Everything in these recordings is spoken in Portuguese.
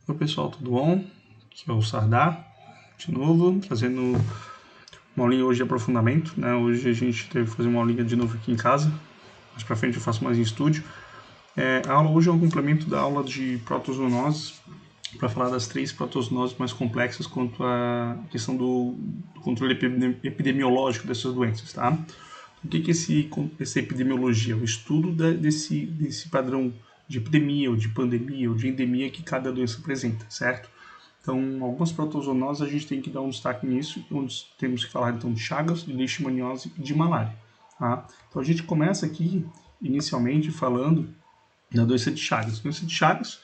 Oi pessoal, tudo bom? Aqui é o Sardar, de novo, trazendo uma aulinha hoje de aprofundamento, né? Hoje a gente teve que fazer uma aulinha de novo aqui em casa, mais pra frente eu faço mais em estúdio. A aula hoje é um complemento da aula de protozoonoses, para falar das 3 protozoonoses mais complexas quanto à questão do controle epidemiológico dessas doenças, tá? O que é essa epidemiologia? O estudo desse padrão de epidemia, ou de pandemia, ou de endemia que cada doença apresenta, certo? Então, algumas protozoonoses a gente tem que dar um destaque nisso, onde temos que falar então de Chagas, de leishmaniose e de malária. Tá? Então, a gente começa aqui, inicialmente, falando da doença de Chagas. A doença de Chagas,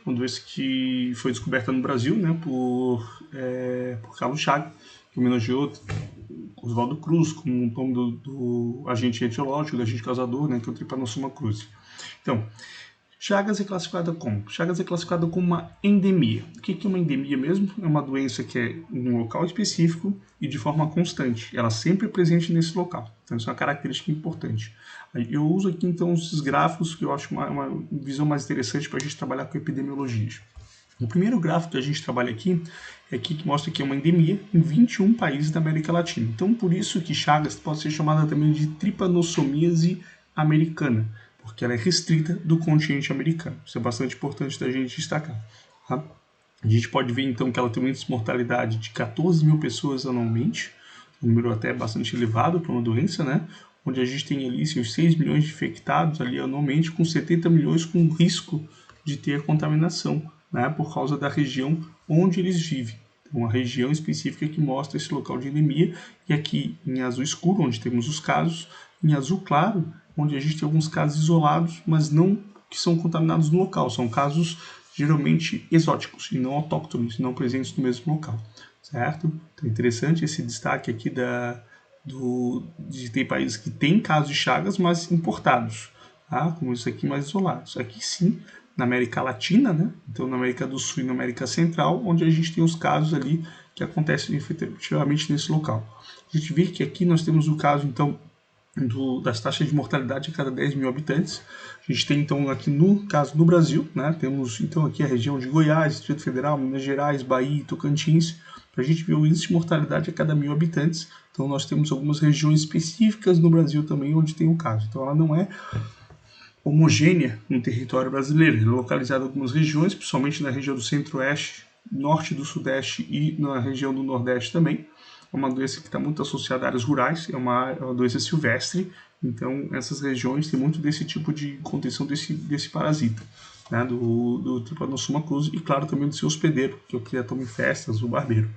uma doença que foi descoberta no Brasil, né, por Carlos Chagas, que homenageou Oswaldo Cruz como um nome do agente etiológico, do agente causador, né, que é o Trypanosoma cruzi. Então, Chagas é classificada como? Chagas é classificada como uma endemia. O que é uma endemia mesmo? É uma doença que é em um local específico e de forma constante. Ela sempre é presente nesse local. Então, isso é uma característica importante. Eu uso aqui, então, esses gráficos que eu acho uma visão mais interessante para a gente trabalhar com epidemiologia. O primeiro gráfico que a gente trabalha aqui é aqui que mostra que é uma endemia em 21 países da América Latina. Então, por isso que Chagas pode ser chamada também de trypanossomiase americana, porque ela é restrita do continente americano. Isso é bastante importante da gente destacar. Tá? A gente pode ver, então, que ela tem um índice de mortalidade de 14 mil pessoas anualmente, um número até bastante elevado para uma doença, né? Onde a gente tem ali os 6 milhões de infectados ali anualmente, com 70 milhões com risco de ter contaminação, né? Por causa da região onde eles vivem. Então, uma região específica que mostra esse local de endemia, e aqui em azul escuro, onde temos os casos, em azul claro, onde a gente tem alguns casos isolados, mas não que são contaminados no local, são casos geralmente exóticos e não autóctones, não presentes no mesmo local, certo? Então é interessante esse destaque aqui de ter países que têm casos de Chagas, mas importados, tá? Como isso aqui, mais isolados. Aqui sim, na América Latina, né? Então na América do Sul e na América Central, onde a gente tem os casos ali que acontecem efetivamente nesse local. A gente vê que aqui nós temos o caso, então, das taxas de mortalidade a cada 10 mil habitantes. A gente tem então aqui no caso no Brasil, né, temos então aqui a região de Goiás, Distrito Federal, Minas Gerais, Bahia e Tocantins, para a gente ver o índice de mortalidade a cada 1000 habitantes. Então nós temos algumas regiões específicas no Brasil também onde tem o caso. Então ela não é homogênea no território brasileiro, ela é localizada em algumas regiões, principalmente na região do Centro-Oeste, Norte do Sudeste e na região do Nordeste também. É uma doença que está muito associada a áreas rurais, é uma doença silvestre, então essas regiões têm muito desse tipo de contenção desse parasita, né, do Trypanosoma cruzi, e claro também do seu hospedeiro, que é o Criatomyphestas, o barbeiro.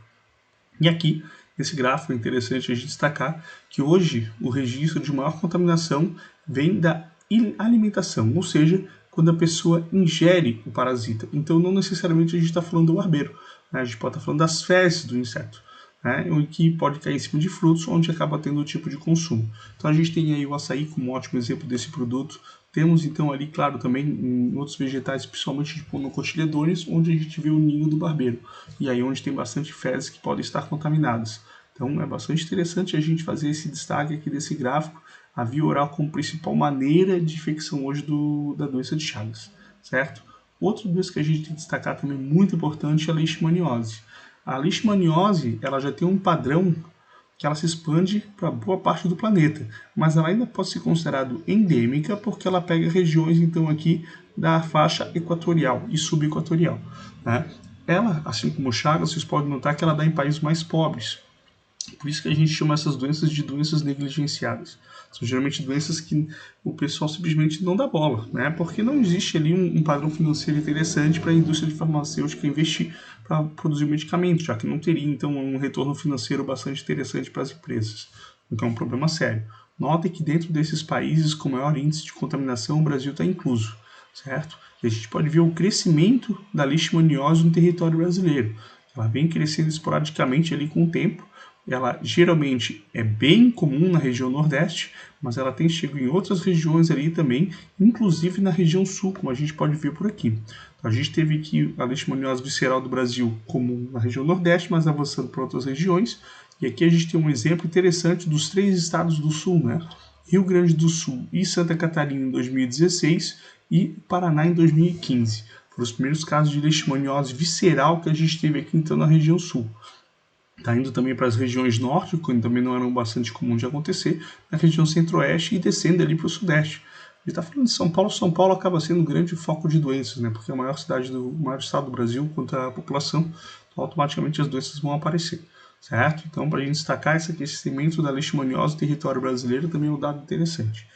E aqui, nesse gráfico, é interessante a gente destacar que hoje o registro de maior contaminação vem da alimentação, ou seja, quando a pessoa ingere o parasita. Então não necessariamente a gente está falando do barbeiro, né? A gente pode estar falando das fezes do inseto, né, que pode cair em cima de frutos, onde acaba tendo o tipo de consumo. Então a gente tem aí o açaí como um ótimo exemplo desse produto. Temos então ali, claro, também em outros vegetais, principalmente de monocotiledôneos, onde a gente vê o ninho do barbeiro. E aí onde tem bastante fezes que podem estar contaminadas. Então é bastante interessante a gente fazer esse destaque aqui desse gráfico, a via oral como principal maneira de infecção hoje da doença de Chagas, certo? Outra doença que a gente tem que destacar também muito importante é a leishmaniose. A leishmaniose, ela já tem um padrão que ela se expande para boa parte do planeta, mas ela ainda pode ser considerada endêmica porque ela pega regiões então aqui da faixa equatorial e subequatorial, né? Ela, assim como o Chagas, vocês podem notar que ela dá em países mais pobres. Por isso que a gente chama essas doenças de doenças negligenciadas. São geralmente doenças que o pessoal simplesmente não dá bola, né? Porque não existe ali um padrão financeiro interessante para a indústria de farmacêutica investir para produzir medicamentos, já que não teria então um retorno financeiro bastante interessante para as empresas. Então é um problema sério. Notem que dentro desses países com maior índice de contaminação, o Brasil está incluso, certo? E a gente pode ver o crescimento da leishmaniose no território brasileiro. Ela vem crescendo esporadicamente ali com o tempo. Ela geralmente é bem comum na região Nordeste, mas ela tem chegado em outras regiões ali também, inclusive na região Sul, como a gente pode ver por aqui. Então, a gente teve aqui a leishmaniose visceral do Brasil comum na região Nordeste, mas avançando para outras regiões. E aqui a gente tem um exemplo interessante dos 3 estados do Sul, né? Rio Grande do Sul e Santa Catarina em 2016 e Paraná em 2015. Foram os primeiros casos de leishmaniose visceral que a gente teve aqui então na região sul. Está indo também para as regiões norte, que também não eram bastante comum de acontecer, na região centro-oeste e descendo ali para o sudeste. A gente está falando de São Paulo acaba sendo um grande foco de doenças, né? Porque é a maior estado do Brasil quanto à população, então automaticamente as doenças vão aparecer, certo? Então, para a gente destacar esse aquecimento da leishmaniose no território brasileiro também é um dado interessante.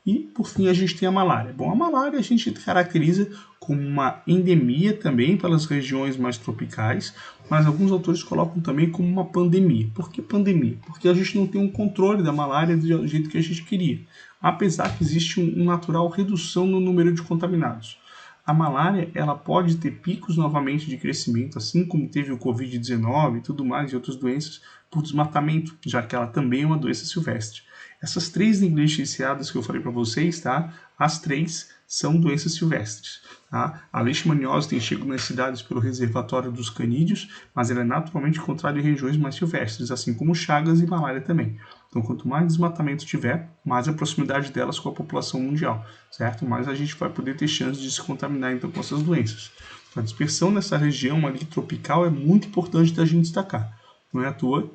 E, por fim, a gente tem a malária. Bom, a malária a gente caracteriza como uma endemia também pelas regiões mais tropicais, mas alguns autores colocam também como uma pandemia. Por que pandemia? Porque a gente não tem um controle da malária do jeito que a gente queria, apesar que existe uma natural redução no número de contaminados. A malária ela pode ter picos novamente de crescimento, assim como teve o Covid-19 e tudo mais, e outras doenças, por desmatamento, já que ela também é uma doença silvestre. Essas três negligenciadas que eu falei para vocês, tá? As três são doenças silvestres. Tá? A leishmaniose tem chego nas cidades pelo reservatório dos canídeos, mas ela é naturalmente encontrada em regiões mais silvestres, assim como chagas e malária também. Então, quanto mais desmatamento tiver, mais a proximidade delas com a população mundial, certo? Mais a gente vai poder ter chance de se contaminar então com essas doenças. A dispersão nessa região ali tropical é muito importante da gente destacar. Não é à toa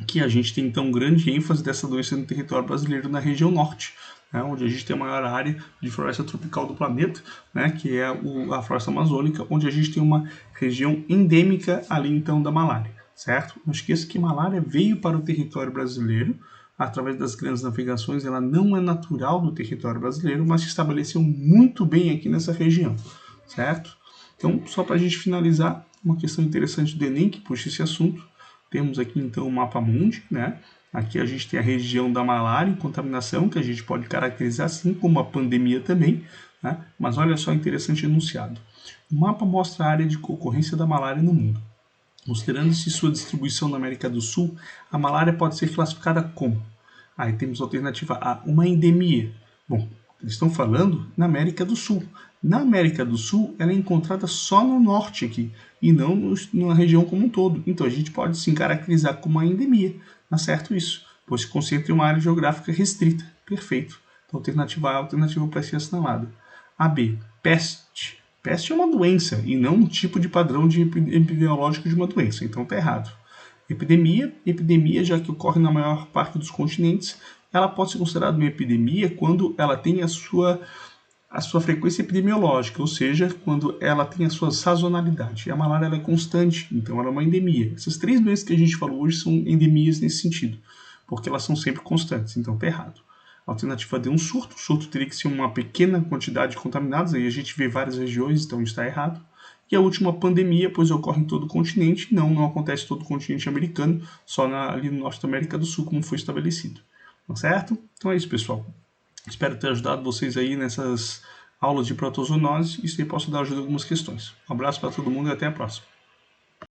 que a gente tem então grande ênfase dessa doença no território brasileiro na região norte, né, onde a gente tem a maior área de floresta tropical do planeta, né, que é a floresta amazônica, onde a gente tem uma região endêmica ali então da malária, certo? Não esqueça que a malária veio para o território brasileiro através das grandes navegações, ela não é natural do território brasileiro, mas se estabeleceu muito bem aqui nessa região, certo? Então, só para a gente finalizar, uma questão interessante do Enem que puxa esse assunto. Temos aqui então o mapa mundi, né? Aqui a gente tem a região da malária em contaminação, que a gente pode caracterizar assim como uma pandemia também, né? Mas olha só interessante enunciado. O mapa mostra a área de ocorrência da malária no mundo. Considerando-se sua distribuição na América do Sul, a malária pode ser classificada como? Aí temos a alternativa A, uma endemia. Bom, eles estão falando na América do Sul. Na América do Sul, ela é encontrada só no norte aqui, e não na região como um todo. Então, a gente pode sim caracterizar como uma endemia. Tá certo isso? Pois se concentra em uma área geográfica restrita. Perfeito. Então, alternativa A, alternativa para ser assinalada. A, B, peste. Peste é uma doença, e não um tipo de padrão de epidemiológico de uma doença. Então, está errado. Epidemia, já que ocorre na maior parte dos continentes, ela pode ser considerada uma epidemia quando ela tem a sua frequência epidemiológica, ou seja, quando ela tem a sua sazonalidade. A malária ela é constante, então ela é uma endemia. Essas três doenças que a gente falou hoje são endemias nesse sentido, porque elas são sempre constantes, então está errado. A alternativa D é um surto. O surto teria que ser uma pequena quantidade de contaminados, aí a gente vê várias regiões, então está errado. E a última, pandemia, pois ocorre em todo o continente. Não acontece em todo o continente americano, só ali no norte da América do Sul, como foi estabelecido. Tá certo? Então é isso, pessoal. Espero ter ajudado vocês aí nessas aulas de protozoonose e se posso dar ajuda em algumas questões. Um abraço para todo mundo e até a próxima.